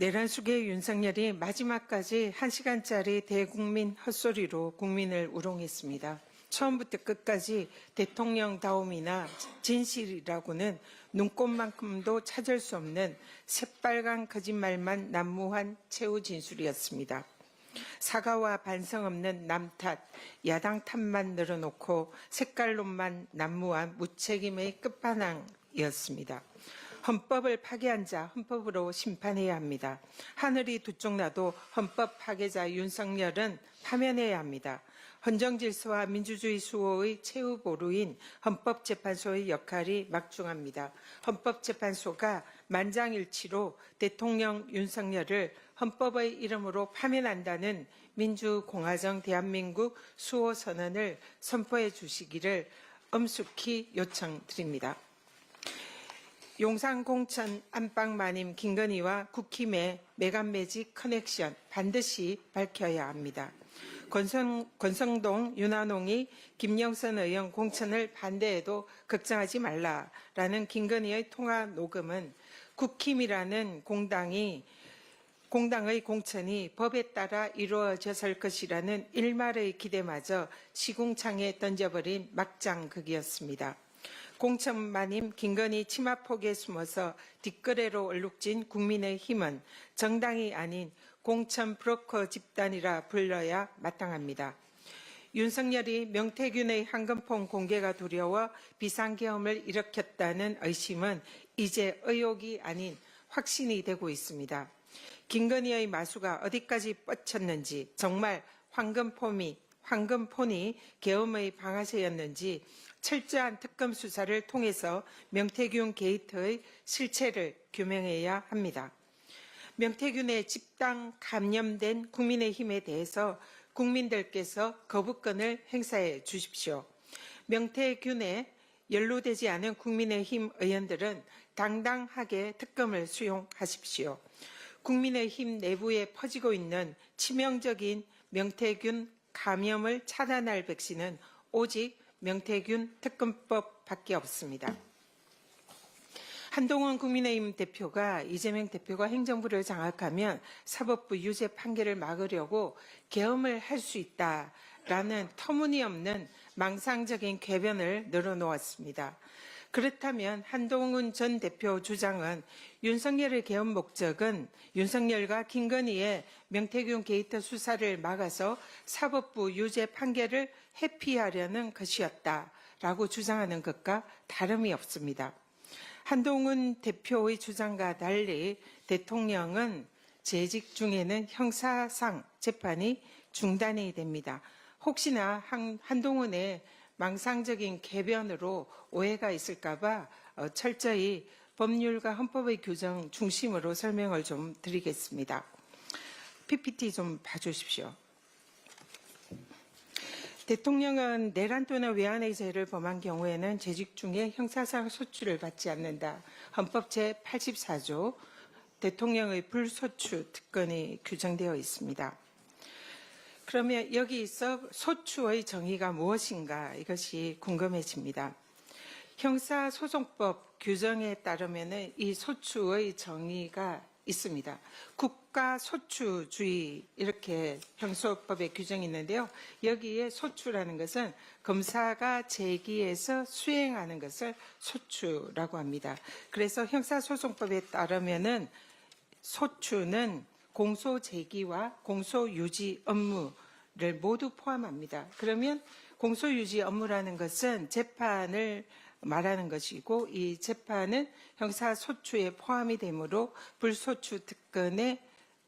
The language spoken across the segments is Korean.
내란숙의 윤석열이 마지막까지 1시간짜리 대국민 헛소리로 국민을 우롱했습니다. 처음부터 끝까지 대통령다움이나 진실이라고는 눈꼽만큼도 찾을 수 없는 새빨간 거짓말만 난무한 최후 진술이었습니다. 사과와 반성 없는 남 탓, 야당 탓만 늘어놓고 색깔론만 난무한 무책임의 끝판왕이었습니다. 헌법을 파괴한 자 헌법으로 심판해야 합니다. 하늘이 두 쪽 나도 헌법 파괴자 윤석열은 파면해야 합니다. 헌정질서와 민주주의 수호의 최후 보루인 헌법재판소의 역할이 막중합니다. 헌법재판소가 만장일치로 대통령 윤석열을 헌법의 이름으로 파면한다는 민주공화정 대한민국 수호선언을 선포해 주시기를 엄숙히 요청드립니다. 용산 공천 안방마님 김건희와 국힘의 매간매직 커넥션 반드시 밝혀야 합니다. 권성동, 윤한홍이 김영선 의원 공천을 반대해도 걱정하지 말라라는 김건희의 통화 녹음은 국힘이라는 공당의 공천이 법에 따라 이루어졌을 것이라는 일말의 기대마저 시궁창에 던져버린 막장극이었습니다. 공천마님 김건희 치마폭에 숨어서 뒷거래로 얼룩진 국민의힘은 정당이 아닌 공천 브로커 집단이라 불러야 마땅합니다. 윤석열이 명태균의 황금폰 공개가 두려워 비상계엄을 일으켰다는 의심은 이제 의혹이 아닌 확신이 되고 있습니다. 김건희의 마수가 어디까지 뻗쳤는지, 정말 황금폰이 계엄의 방아쇠였는지 철저한 특검 수사를 통해서 명태균 게이트의 실체를 규명해야 합니다. 명태균의 집단 감염된 국민의힘에 대해서 국민들께서 거부권을 행사해 주십시오. 명태균에 연루되지 않은 국민의힘 의원들은 당당하게 특검을 수용하십시오. 국민의힘 내부에 퍼지고 있는 치명적인 명태균 감염을 차단할 백신은 오직 명태균 특검법밖에 없습니다. 한동훈 국민의힘 대표가 이재명 대표가 행정부를 장악하면 사법부 유죄 판결을 막으려고 계엄을 할 수 있다라는 터무니없는 망상적인 궤변을 늘어놓았습니다. 그렇다면 한동훈 전 대표 주장은 윤석열의 계엄 목적은 윤석열과 김건희의 명태균 게이트 수사를 막아서 사법부 유죄 판결을 회피하려는 것이었다라고 주장하는 것과 다름이 없습니다. 한동훈 대표의 주장과 달리 대통령은 재직 중에는 형사상 재판이 중단이 됩니다. 혹시나 한동훈의 망상적인 궤변으로 오해가 있을까봐 철저히 법률과 헌법의 규정 중심으로 설명을 좀 드리겠습니다. PPT 좀 봐주십시오. 대통령은 내란 또는 외환의 죄를 범한 경우에는 재직 중에 형사상 소추를 받지 않는다. 헌법 제84조 대통령의 불소추 특권이 규정되어 있습니다. 그러면 여기서 소추의 정의가 무엇인가 이것이 궁금해집니다. 형사소송법 규정에 따르면 이 소추의 정의가 있습니다. 국가소추주의 이렇게 형소법에 규정이 있는데요. 여기에 소추라는 것은 검사가 제기해서 수행하는 것을 소추라고 합니다. 그래서 형사소송법에 따르면 소추는 공소제기와 공소유지 업무를 모두 포함합니다. 그러면 공소유지 업무라는 것은 재판을 말하는 것이고 이 재판은 형사소추에 포함이 되므로 불소추 특권에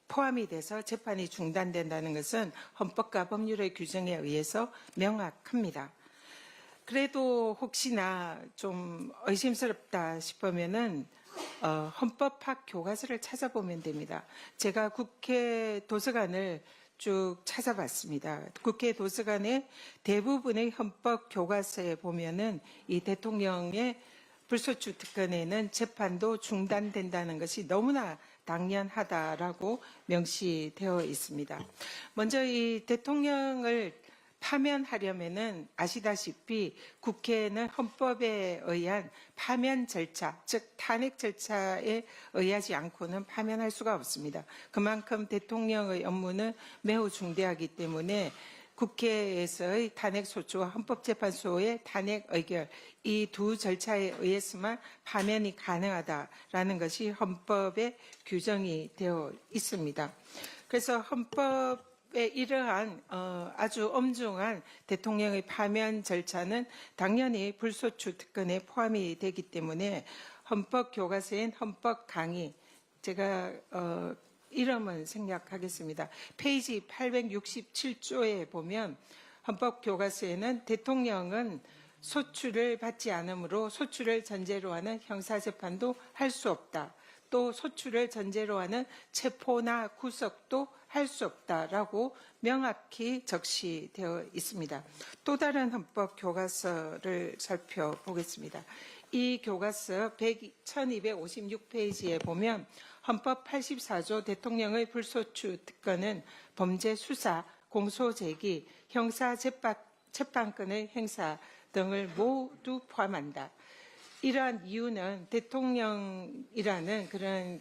포함이 돼서 재판이 중단된다는 것은 헌법과 법률의 규정에 의해서 명확합니다. 그래도 혹시나 좀 의심스럽다 싶으면은 헌법학 교과서를 찾아보면 됩니다. 제가 국회 도서관을 쭉 찾아봤습니다. 국회 도서관의 대부분의 헌법 교과서에 보면은 이 대통령의 불소추 특권에는 재판도 중단된다는 것이 너무나 당연하다라고 명시되어 있습니다. 먼저 이 대통령을 파면하려면은 아시다시피 국회는 헌법에 의한 파면 절차, 즉 탄핵 절차에 의하지 않고는 파면할 수가 없습니다. 그만큼 대통령의 업무는 매우 중대하기 때문에 국회에서의 탄핵소추와 헌법재판소의 탄핵 의결 이 두 절차에 의해서만 파면이 가능하다라는 것이 헌법에 규정이 되어 있습니다. 그래서 헌법에 이러한 아주 엄중한 대통령의 파면 절차는 당연히 불소추 특권에 포함이 되기 때문에 헌법교과서인 헌법강의 제가 이름은 생략하겠습니다. 페이지 867조에 보면 헌법교과서에는 대통령은 소추를 받지 않으므로 소추를 전제로 하는 형사재판도 할 수 없다. 또 소추를 전제로 하는 체포나 구속도 할 수 없다라고 명확히 적시되어 있습니다. 또 다른 헌법 교과서를 살펴보겠습니다. 이 교과서 1256페이지에 보면 헌법 84조 대통령의 불소추 특권은 범죄 수사, 공소 제기, 형사 재판권의 행사 등을 모두 포함한다. 이러한 이유는 대통령이라는 그런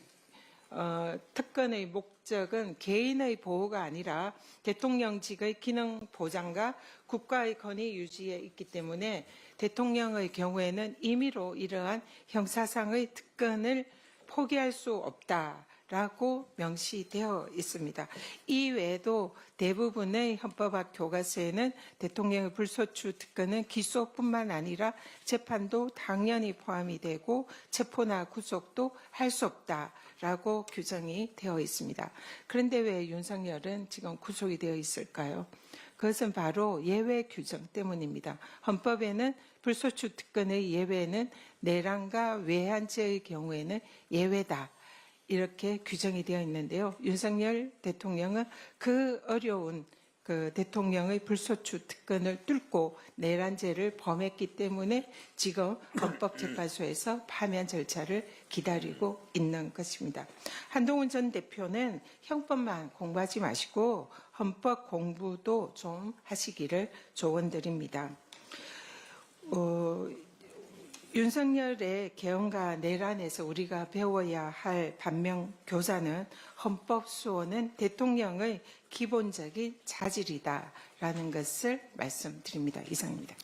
특권의 목적은 개인의 보호가 아니라 대통령직의 기능 보장과 국가의 권위 유지에 있기 때문에 대통령의 경우에는 임의로 이러한 형사상의 특권을 포기할 수 없다라고 명시되어 있습니다. 이 외에도 대부분의 헌법학 교과서에는 대통령의 불소추 특권은 기소뿐만 아니라 재판도 당연히 포함이 되고 체포나 구속도 할 수 없다라고 규정이 되어 있습니다. 그런데 왜 윤석열은 지금 구속이 되어 있을까요? 그것은 바로 예외 규정 때문입니다. 헌법에는 불소추 특권의 예외는 내란과 외환죄의 경우에는 예외다. 이렇게 규정이 되어 있는데요. 윤석열 대통령은 그 어려운 대통령의 불소추 특권을 뚫고 내란죄를 범했기 때문에 지금 헌법재판소에서 파면 절차를 기다리고 있는 것입니다. 한동훈 전 대표는 형법만 공부하지 마시고 헌법 공부도 좀 하시기를 조언드립니다. 윤석열의 개헌과 내란에서 우리가 배워야 할 반면 교사는 헌법 수호는 대통령의 기본적인 자질이다라는 것을 말씀드립니다. 이상입니다.